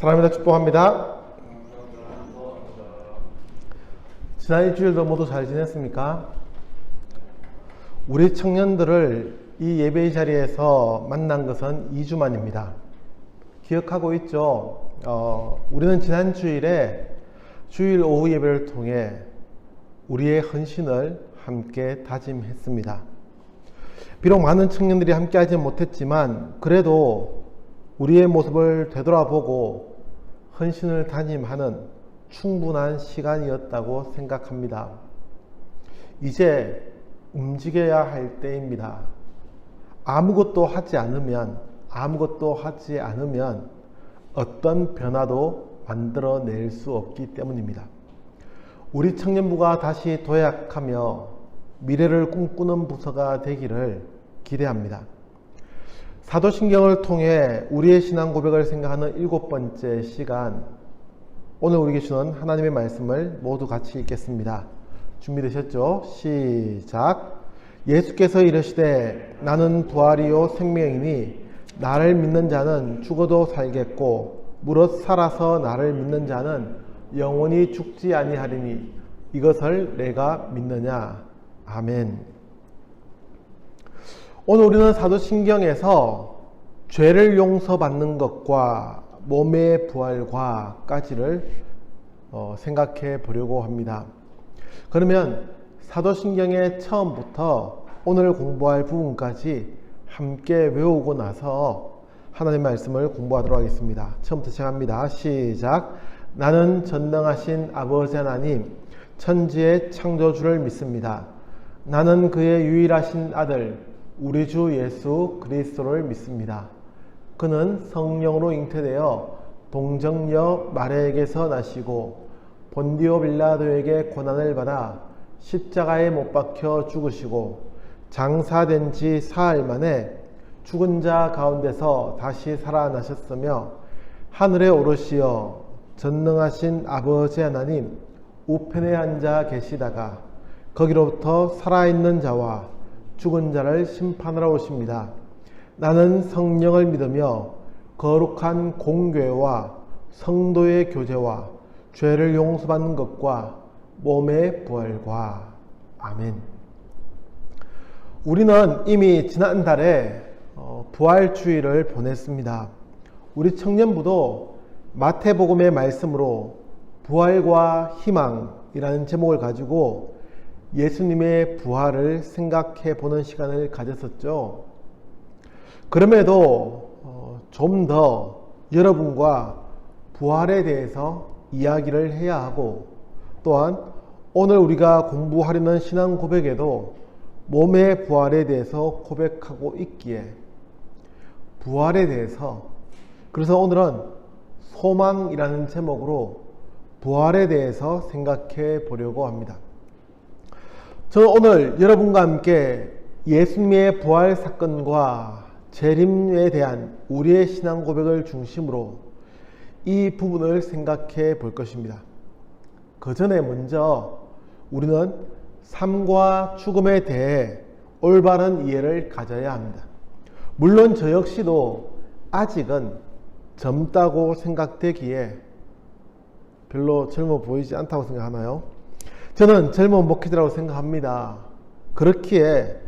사랑합니다. 축복합니다. 지난 일주일도 모두 잘 지냈습니까? 우리 청년들을 이 예배의 자리에서 만난 것은 2주 만입니다. 기억하고 있죠? 우리는 지난 주일에 주일 오후 예배를 통해 우리의 헌신을 함께 다짐했습니다. 비록 많은 청년들이 함께 하지 못했지만 그래도 우리의 모습을 되돌아보고 헌신을 다짐하는 충분한 시간이었다고 생각합니다. 이제 움직여야 할 때입니다. 아무것도 하지 않으면 어떤 변화도 만들어낼 수 없기 때문입니다. 우리 청년부가 다시 도약하며 미래를 꿈꾸는 부서가 되기를 기대합니다. 사도신경을 통해 우리의 신앙 고백을 생각하는 7번째 시간, 오늘 우리에게 주는 하나님의 말씀을 모두 같이 읽겠습니다. 준비되셨죠? 시작. 예수께서 이르시되 나는 부활이요 생명이니 나를 믿는 자는 죽어도 살겠고 무릇 살아서 나를 믿는 자는 영원히 죽지 아니하리니 이것을 내가 믿느냐. 아멘. 오늘 우리는 사도신경에서 죄를 용서받는 것과 몸의 부활과까지를 생각해 보려고 합니다. 그러면 사도신경의 처음부터 오늘 공부할 부분까지 함께 외우고 나서 하나님의 말씀을 공부하도록 하겠습니다. 처음부터 시작합니다. 시작. 나는 전능하신 아버지 하나님 천지의 창조주를 믿습니다. 나는 그의 유일하신 아들 우리 주 예수 그리스도를 믿습니다. 그는 성령으로 잉태되어 동정녀 마리아에게서 나시고 본디오 빌라도에게 고난을 받아 십자가에 못 박혀 죽으시고 장사된 지 사흘 만에 죽은 자 가운데서 다시 살아나셨으며 하늘에 오르시어 전능하신 아버지 하나님 우편에 앉아 계시다가 거기로부터 살아있는 자와 죽은 자를 심판하러 오십니다. 나는 성령을 믿으며 거룩한 공교회와 성도의 교제와 죄를 용서받는 것과 몸의 부활과 아멘. 우리는 이미 지난달에 부활주일을 보냈습니다. 우리 청년부도 마태복음의 말씀으로 부활과 희망이라는 제목을 가지고 예수님의 부활을 생각해 보는 시간을 가졌었죠. 그럼에도 좀 더 여러분과 부활에 대해서 이야기를 해야 하고 또한 오늘 우리가 공부하려는 신앙 고백에도 몸의 부활에 대해서 고백하고 있기에 부활에 대해서 그래서 오늘은 소망이라는 제목으로 부활에 대해서 생각해 보려고 합니다. 저는 오늘 여러분과 함께 예수님의 부활 사건과 재림에 대한 우리의 신앙 고백을 중심으로 이 부분을 생각해 볼 것입니다. 그 전에 먼저 우리는 삶과 죽음에 대해 올바른 이해를 가져야 합니다. 물론 저 역시도 아직은 젊다고 생각되기에 별로 젊어 보이지 않다고 생각하나요? 저는 젊은 목회자라고 생각합니다. 그렇기에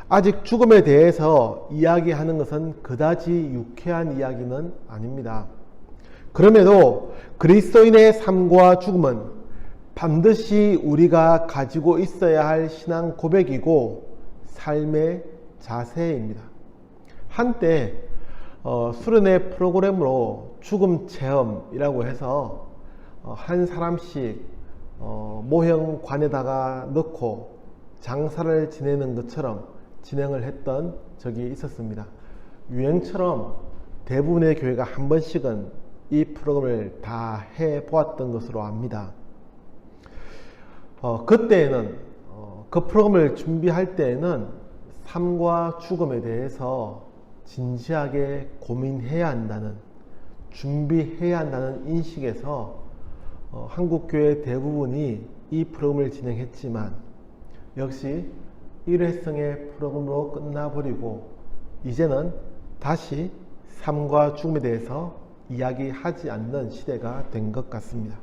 아직 죽음에 대해서 이야기하는 것은 그다지 유쾌한 이야기는 아닙니다. 그럼에도 그리스도인의 삶과 죽음은 반드시 우리가 가지고 있어야 할 신앙 고백이고 삶의 자세입니다. 한때 수련회 프로그램으로 죽음 체험이라고 해서 한 사람씩 모형관에다가 넣고 장사를 지내는 것처럼 진행을 했던 적이 있었습니다. 유행처럼 대부분의 교회가 한 번씩은 이 프로그램을 다 해보았던 것으로 압니다. 그때에는 그 프로그램을 준비할 때에는 삶과 죽음에 대해서 진지하게 고민해야 한다는, 준비해야 한다는 인식에서 한국교회 대부분이 이 프로그램을 진행했지만 역시 일회성의 프로그램으로 끝나버리고 이제는 다시 삶과 죽음에 대해서 이야기하지 않는 시대가 된 것 같습니다.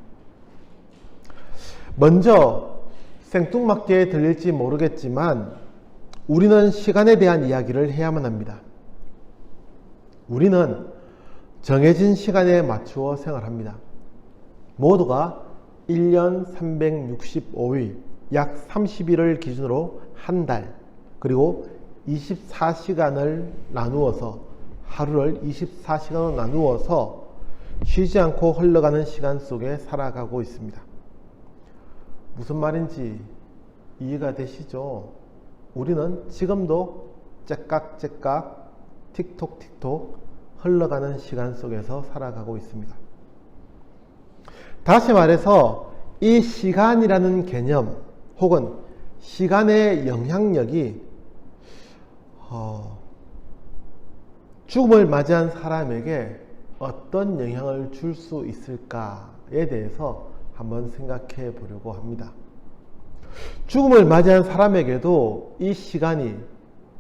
먼저 생뚱맞게 들릴지 모르겠지만 우리는 시간에 대한 이야기를 해야만 합니다. 우리는 정해진 시간에 맞추어 생활합니다. 모두가 1년 365일, 약 30일을 기준으로 한 달, 그리고 24시간을 나누어서, 하루를 24시간으로 나누어서 쉬지 않고 흘러가는 시간 속에 살아가고 있습니다. 무슨 말인지 이해가 되시죠? 우리는 지금도 째깍째깍, 틱톡틱톡 흘러가는 시간 속에서 살아가고 있습니다. 다시 말해서 이 시간이라는 개념 혹은 시간의 영향력이 죽음을 맞이한 사람에게 어떤 영향을 줄 수 있을까에 대해서 한번 생각해 보려고 합니다. 죽음을 맞이한 사람에게도 이 시간이,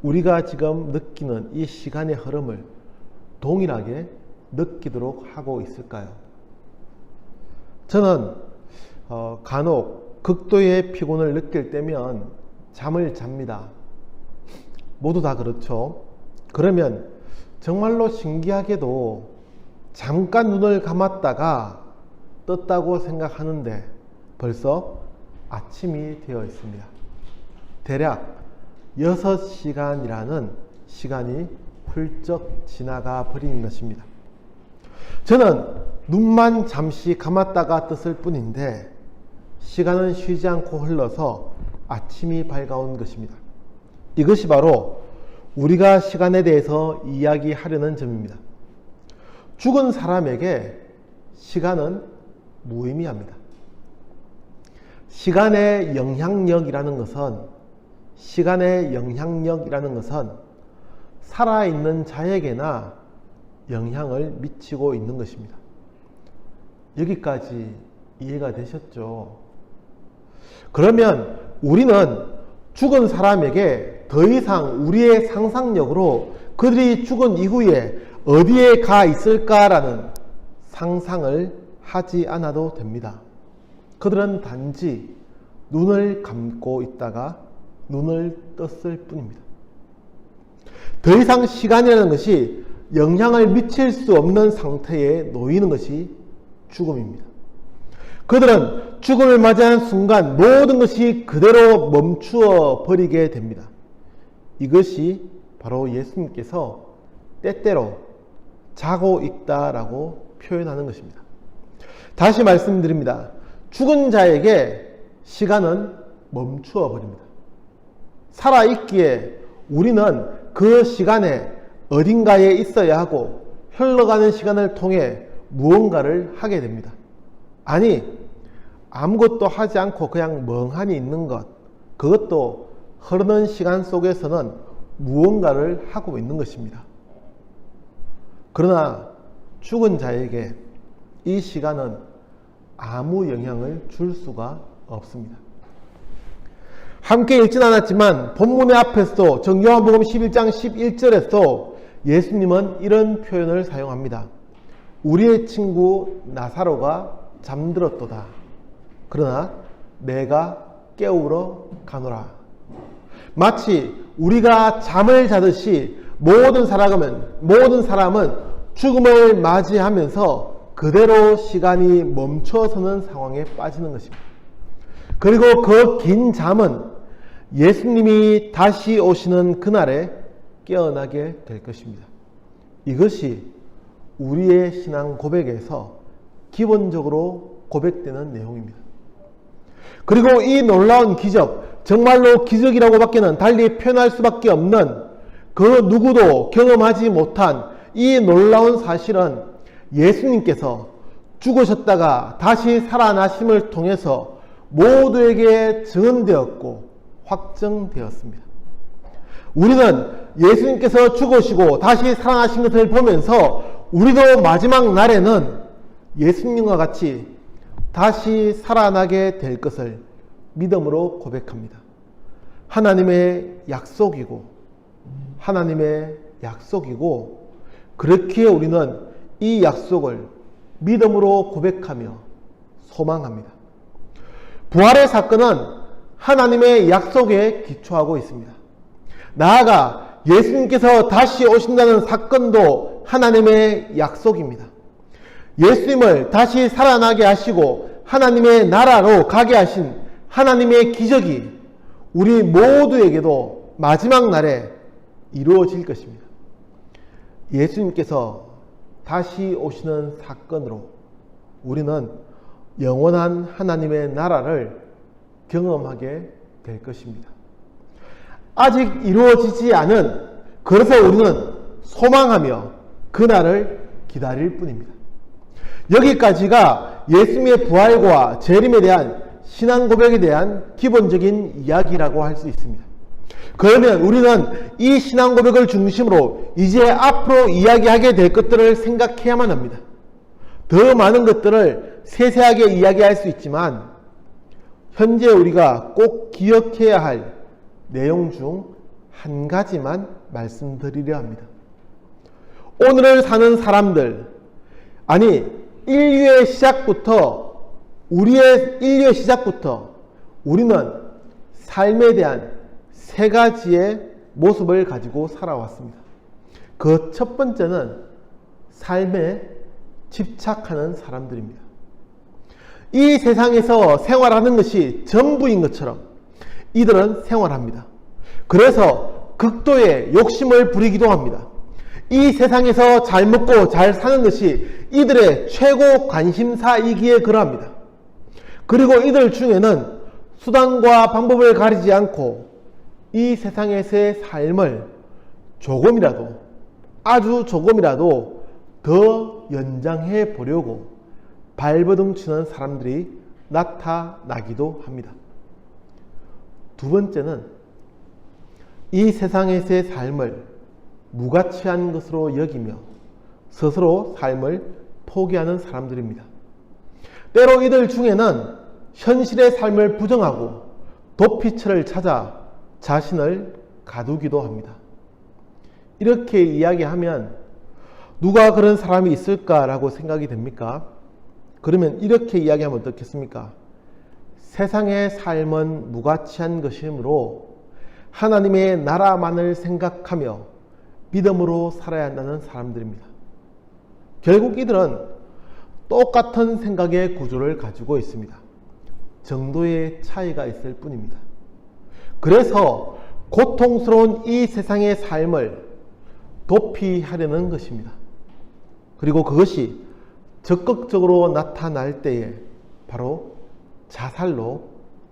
우리가 지금 느끼는 이 시간의 흐름을 동일하게 느끼도록 하고 있을까요? 저는 간혹 극도의 피곤을 느낄 때면 잠을 잡니다. 모두 다 그렇죠. 그러면 정말로 신기하게도 잠깐 눈을 감았다가 떴다고 생각하는데 벌써 아침이 되어 있습니다. 대략 6시간이라는 시간이 훌쩍 지나가 버리는 것입니다. 저는 눈만 잠시 감았다가 떴을 뿐인데 시간은 쉬지 않고 흘러서 아침이 밝아온 것입니다. 이것이 바로 우리가 시간에 대해서 이야기하려는 점입니다. 죽은 사람에게 시간은 무의미합니다. 시간의 영향력이라는 것은 살아있는 자에게나 영향을 미치고 있는 것입니다. 여기까지 이해가 되셨죠? 그러면 우리는 죽은 사람에게 더 이상 우리의 상상력으로 그들이 죽은 이후에 어디에 가 있을까라는 상상을 하지 않아도 됩니다. 그들은 단지 눈을 감고 있다가 눈을 떴을 뿐입니다. 더 이상 시간이라는 것이 영향을 미칠 수 없는 상태에 놓이는 것이 죽음입니다. 그들은 죽음을 맞이하는 순간 모든 것이 그대로 멈추어 버리게 됩니다. 이것이 바로 예수님께서 때때로 자고 있다라고 표현하는 것입니다. 다시 말씀드립니다. 죽은 자에게 시간은 멈추어 버립니다. 살아있기에 우리는 그 시간에 어딘가에 있어야 하고 흘러가는 시간을 통해 무언가를 하게 됩니다. 아니, 아무것도 하지 않고 그냥 멍하니 있는 것, 그것도 흐르는 시간 속에서는 무언가를 하고 있는 것입니다. 그러나 죽은 자에게 이 시간은 아무 영향을 줄 수가 없습니다. 함께 읽진 않았지만 본문의 앞에서도 요한복음 11장 11절에서 예수님은 이런 표현을 사용합니다. 우리의 친구 나사로가 잠들었도다. 그러나 내가 깨우러 가노라. 마치 우리가 잠을 자듯이 모든 사람은 죽음을 맞이하면서 그대로 시간이 멈춰서는 상황에 빠지는 것입니다. 그리고 그 긴 잠은 예수님이 다시 오시는 그날에 깨어나게 될 것입니다. 이것이 우리의 신앙 고백에서 기본적으로 고백되는 내용입니다. 그리고 이 놀라운 기적, 정말로 기적이라고밖에는 달리 표현할 수밖에 없는 그 누구도 경험하지 못한 이 놀라운 사실은 예수님께서 죽으셨다가 다시 살아나심을 통해서 모두에게 증언되었고 확정되었습니다. 우리는 예수님께서 죽으시고 다시 살아나신 것을 보면서 우리도 마지막 날에는 예수님과 같이 다시 살아나게 될 것을 믿음으로 고백합니다. 하나님의 약속이고 그렇기에 우리는 이 약속을 믿음으로 고백하며 소망합니다. 부활의 사건은 하나님의 약속에 기초하고 있습니다. 나아가 예수님께서 다시 오신다는 사건도 하나님의 약속입니다. 예수님을 다시 살아나게 하시고 하나님의 나라로 가게 하신 하나님의 기적이 우리 모두에게도 마지막 날에 이루어질 것입니다. 예수님께서 다시 오시는 사건으로 우리는 영원한 하나님의 나라를 경험하게 될 것입니다. 아직 이루어지지 않은, 그래서 우리는 소망하며 그날을 기다릴 뿐입니다. 여기까지가 예수님의 부활과 재림에 대한 신앙 고백에 대한 기본적인 이야기라고 할 수 있습니다. 그러면 우리는 이 신앙 고백을 중심으로 이제 앞으로 이야기하게 될 것들을 생각해야만 합니다. 더 많은 것들을 세세하게 이야기할 수 있지만 현재 우리가 꼭 기억해야 할 내용 중 한 가지만 말씀드리려 합니다. 오늘을 사는 사람들, 아니 인류의 시작부터 우리는 삶에 대한 세 가지의 모습을 가지고 살아왔습니다. 그 첫 번째는 삶에 집착하는 사람들입니다. 이 세상에서 생활하는 것이 전부인 것처럼 이들은 생활합니다. 그래서 극도의 욕심을 부리기도 합니다. 이 세상에서 잘 먹고 잘 사는 것이 이들의 최고 관심사이기에 그러합니다. 그리고 이들 중에는 수단과 방법을 가리지 않고 이 세상에서의 삶을 조금이라도, 아주 조금이라도 더 연장해 보려고 발버둥 치는 사람들이 나타나기도 합니다. 두 번째는 이 세상에서의 삶을 무가치한 것으로 여기며 스스로 삶을 포기하는 사람들입니다. 때로 이들 중에는 현실의 삶을 부정하고 도피처를 찾아 자신을 가두기도 합니다. 이렇게 이야기하면 누가 그런 사람이 있을까라고 생각이 됩니까? 그러면 이렇게 이야기하면 어떻겠습니까? 세상의 삶은 무가치한 것이므로 하나님의 나라만을 생각하며 믿음으로 살아야 한다는 사람들입니다. 결국 이들은 똑같은 생각의 구조를 가지고 있습니다. 정도의 차이가 있을 뿐입니다. 그래서 고통스러운 이 세상의 삶을 도피하려는 것입니다. 그리고 그것이 적극적으로 나타날 때에 바로 자살로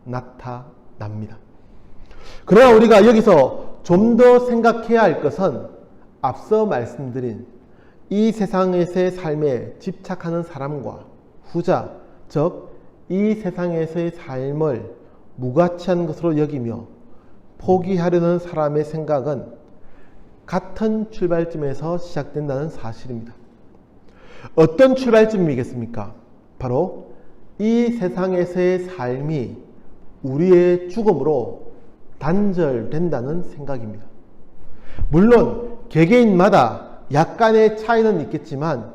나타납니다. 그러나 우리가 여기서 좀 더 생각해야 할 것은 앞서 말씀드린 이 세상에서의 삶에 집착하는 사람과 후자, 즉 이 세상에서의 삶을 무가치한 것으로 여기며 포기하려는 사람의 생각은 같은 출발점에서 시작된다는 사실입니다. 어떤 출발점이겠습니까? 바로 이 세상에서의 삶이 우리의 죽음으로 단절된다는 생각입니다. 물론 개개인마다 약간의 차이는 있겠지만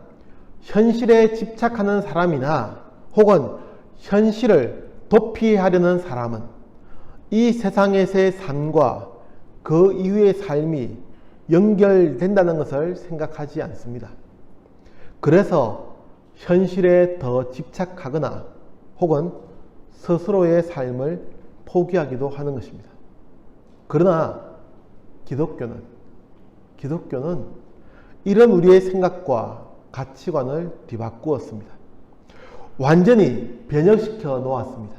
현실에 집착하는 사람이나 혹은 현실을 도피하려는 사람은 이 세상에서의 삶과 그 이후의 삶이 연결된다는 것을 생각하지 않습니다. 그래서 현실에 더 집착하거나 혹은 스스로의 삶을 포기하기도 하는 것입니다. 그러나 기독교는 이런 우리의 생각과 가치관을 뒤바꾸었습니다. 완전히 변혁시켜 놓았습니다.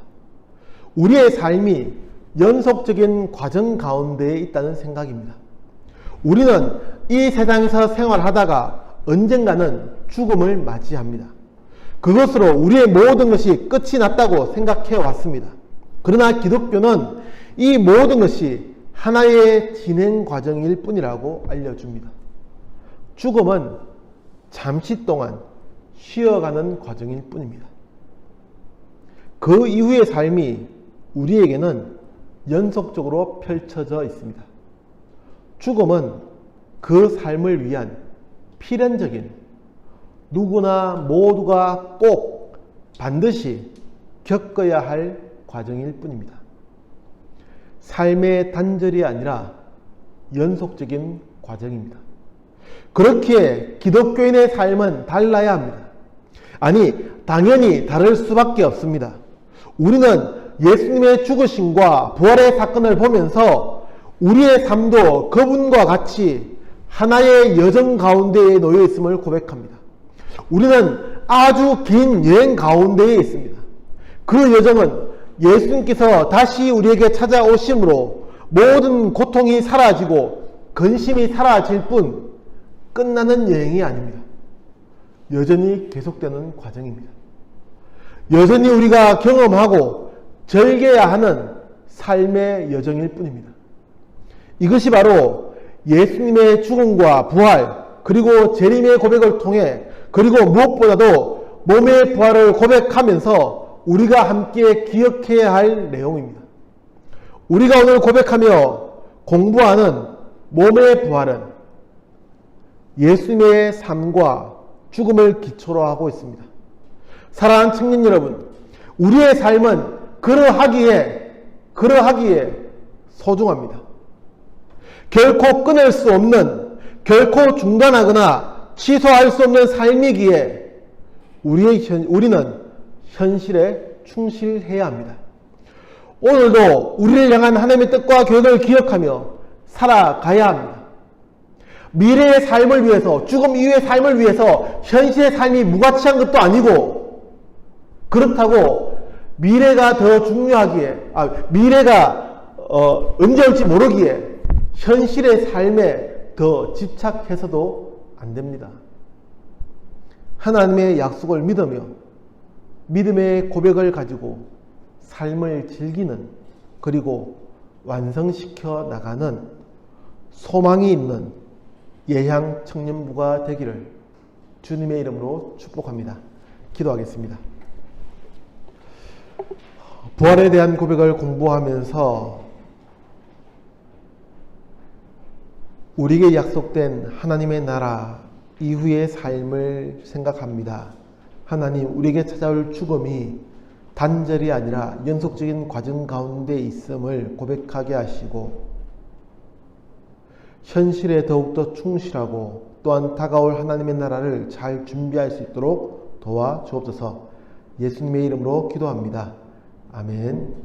우리의 삶이 연속적인 과정 가운데에 있다는 생각입니다. 우리는 이 세상에서 생활하다가 언젠가는 죽음을 맞이합니다. 그것으로 우리의 모든 것이 끝이 났다고 생각해 왔습니다. 그러나 기독교는 이 모든 것이 하나의 진행 과정일 뿐이라고 알려줍니다. 죽음은 잠시 동안 쉬어가는 과정일 뿐입니다. 그 이후의 삶이 우리에게는 연속적으로 펼쳐져 있습니다. 죽음은 그 삶을 위한 필연적인 누구나 모두가 꼭 반드시 겪어야 할 과정일 뿐입니다. 삶의 단절이 아니라 연속적인 과정입니다. 그렇기에 기독교인의 삶은 달라야 합니다. 아니, 당연히 다를 수밖에 없습니다. 우리는 예수님의 죽으심과 부활의 사건을 보면서 우리의 삶도 그분과 같이 하나의 여정 가운데에 놓여 있음을 고백합니다. 우리는 아주 긴 여행 가운데에 있습니다. 그 여정은 예수님께서 다시 우리에게 찾아오심으로 모든 고통이 사라지고 근심이 사라질 뿐 끝나는 여행이 아닙니다. 여전히 계속되는 과정입니다. 여전히 우리가 경험하고 즐겨야 하는 삶의 여정일 뿐입니다. 이것이 바로 예수님의 죽음과 부활, 그리고 재림의 고백을 통해, 그리고 무엇보다도 몸의 부활을 고백하면서 우리가 함께 기억해야 할 내용입니다. 우리가 오늘 고백하며 공부하는 몸의 부활은 예수님의 삶과 죽음을 기초로 하고 있습니다. 사랑하는 청년 여러분, 우리의 삶은 그러하기에 소중합니다. 결코 끊을 수 없는, 결코 중단하거나 취소할 수 없는 삶이기에 우리는 현실에 충실해야 합니다. 오늘도 우리를 향한 하나님의 뜻과 계획을 기억하며 살아가야 합니다. 미래의 삶을 위해서, 죽음 이후의 삶을 위해서 현실의 삶이 무가치한 것도 아니고, 그렇다고 미래가 더 중요하기에, 미래가 언제 올지 모르기에 현실의 삶에 더 집착해서도 안 됩니다. 하나님의 약속을 믿으며 믿음의 고백을 가지고 삶을 즐기는, 그리고 완성시켜 나가는 소망이 있는 예향 청년부가 되기를 주님의 이름으로 축복합니다. 기도하겠습니다. 부활에 대한 고백을 공부하면서 우리에게 약속된 하나님의 나라 이후의 삶을 생각합니다. 하나님, 우리에게 찾아올 죽음이 단절이 아니라 연속적인 과정 가운데 있음을 고백하게 하시고, 현실에 더욱더 충실하고 또한 다가올 하나님의 나라를 잘 준비할 수 있도록 도와주옵소서. 예수님의 이름으로 기도합니다. 아멘.